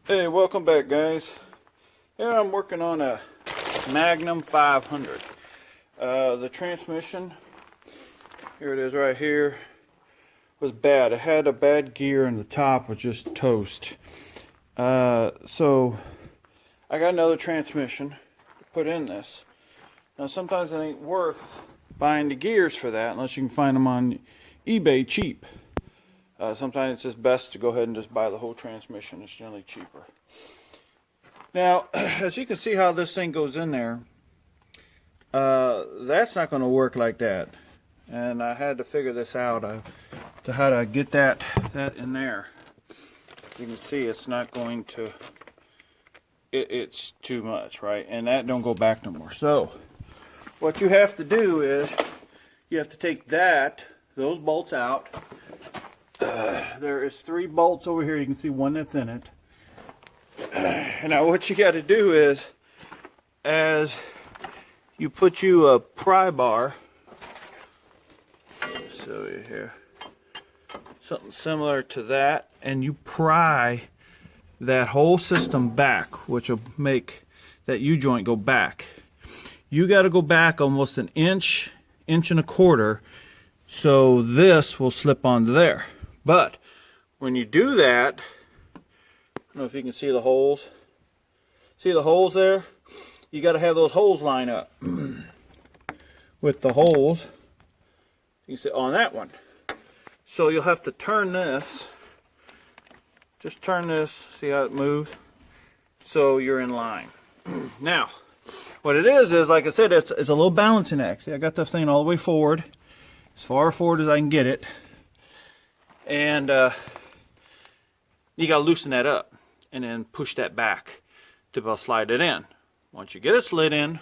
Hey, welcome back, guys. Here I'm working on a Magnum 500. The transmission, here it is right here, was bad. It had a bad gear and the top was just toast. So I got another transmission to put in this. Now sometimes it ain't worth buying the gears for that unless you can find them on eBay cheap. Sometimes it's just best to go ahead and just buy the whole transmission. It's generally cheaper. Now, as you can see how this thing goes in there, that's not going to work like that. And I had to figure this out to how to get that in there. You can see it's not going to, it's too much, right? And that don't go back no more. So, what you have to do is, you have to take those bolts out. There is 3 bolts over here. You can see one that's in it. Now what you got to do is, as you put you a pry bar, so here, something similar to that, and you pry that whole system back, which will make that U-joint go back. You got to go back almost an inch and a quarter, so this will slip onto there. But when you do that, I don't know if you can see the holes. See the holes there? You got to have those holes line up with the holes you see on that one. So you'll have to turn this. Just turn this. See how it moves? So you're in line. Now, what it is like I said, it's a little balancing act. See, I got this thing all the way forward, as far forward as I can get it. And you got to loosen that up and then push that back to be able to slide it in. Once you get it slid in,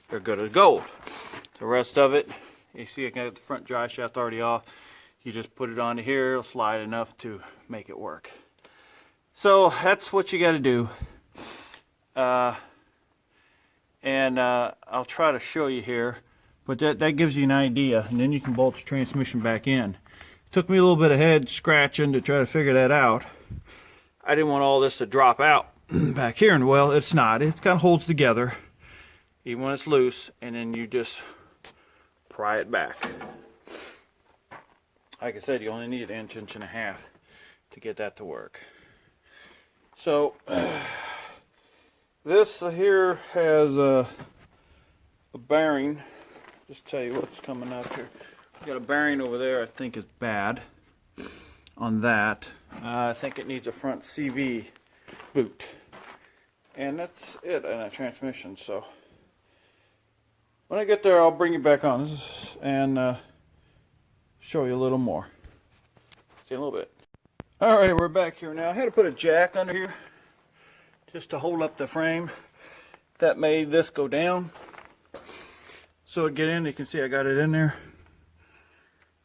you're good as gold. The rest of it, you see I got the front drive shaft already off. You just put it onto here, it'll slide enough to make it work. So that's what you got to do. I'll try to show you here, but that gives you an idea, and then you can bolt your transmission back in. Took me a little bit of head scratching to try to figure that out. I didn't want all this to drop out back here, and well, it's not. It kind of holds together even when it's loose, and then you just pry it back. Like I said, you only need an inch and a half to get that to work. So this here has a bearing. Just tell you what's coming up here. Got a bearing over there I think is bad on that. I think it needs a front CV boot. And that's it in a transmission. So when I get there, I'll bring you back on and show you a little more. See you in a little bit. Alright, we're back here now. I had to put a jack under here just to hold up the frame. That made this go down. So to get in, you can see I got it in there.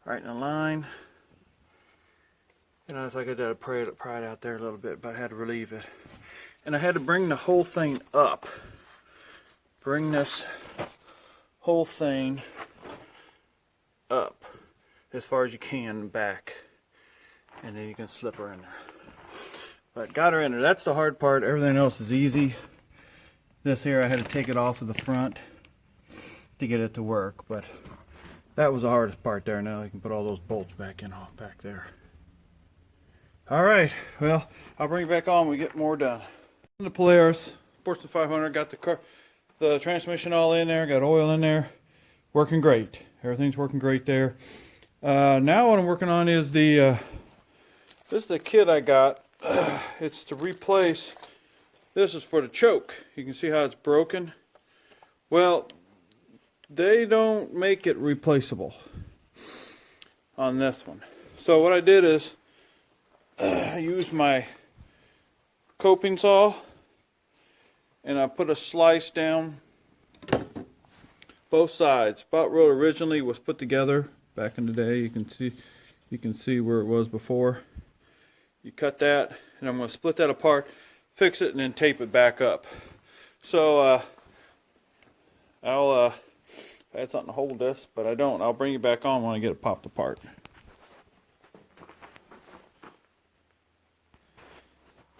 Right in a line. And I was like I did pry it out there a little bit, but I had to relieve it. And I had to bring the whole thing up. Bring this whole thing up as far as you can back. And then you can slip her in there. But got her in there. That's the hard part. Everything else is easy. This here I had to take it off of the front to get it to work, but that was the hardest part there. Now you can put all those bolts back in back there. Alright, well, I'll bring you back on when we get more done. The Polaris Sportsman 500, got the transmission all in there, got oil in there, working great. Everything's working great there. Now what I'm working on is this is the kit I got. It's to replace, this is for the choke. You can see how it's broken. Well, they don't make it replaceable on this one. So what I did is I used my coping saw and I put a slice down both sides. About where it originally was put together back in the day. You can see where it was before. You cut that, and I'm going to split that apart, fix it, and then tape it back up. So I had something to hold this, but I don't. I'll bring you back on when I get it popped apart.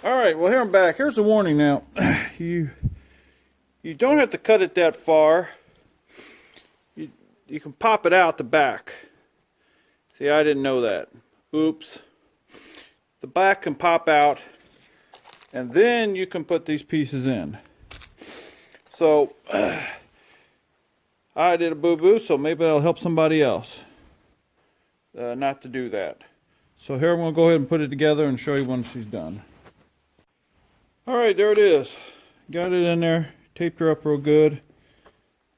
All right, well, here I'm back. Here's the warning now. You don't have to cut it that far. You can pop it out the back. See, I didn't know that. Oops. The back can pop out, and then you can put these pieces in. So, I did a boo-boo, so maybe that'll help somebody else not to do that. So here I'm going to go ahead and put it together and show you when she's done. Alright, there it is. Got it in there, taped her up real good,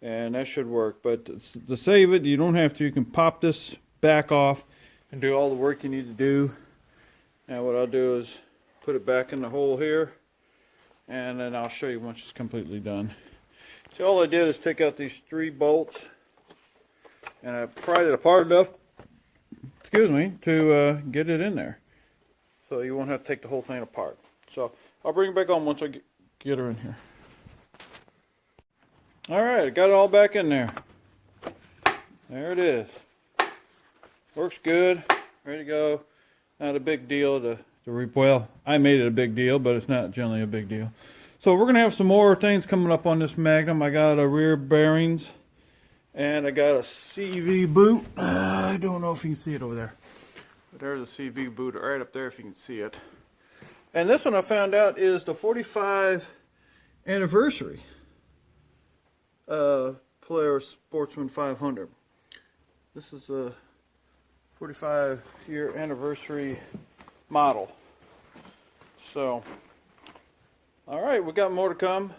and that should work. But to save it, you don't have to. You can pop this back off and do all the work you need to do. Now what I'll do is put it back in the hole here, and then I'll show you once it's completely done. So all I did is take out these 3 bolts, and I pried it apart enough, excuse me, to get it in there. So you won't have to take the whole thing apart. So I'll bring it back on once I get her in here. Alright, I got it all back in there. There it is. Works good, ready to go. Not a big deal to well, I made it a big deal, but it's not generally a big deal. So we're going to have some more things coming up on this Magnum. I got a rear bearings, and I got a CV boot. I don't know if you can see it over there, but there's a CV boot right up there if you can see it. And this one I found out is the 45 anniversary Polaris Sportsman 500. This is a 45-year anniversary model. So, alright, we got more to come.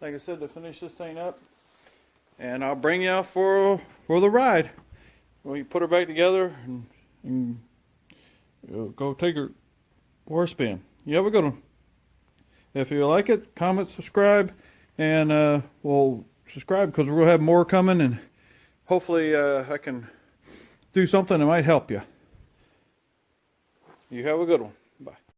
Like I said, to finish this thing up. And I'll bring you out for the ride. We put her back together and go take her for a spin. You have a good one. If you like it, comment, subscribe, and we'll subscribe because we'll have more coming, and hopefully I can do something that might help you. You have a good one.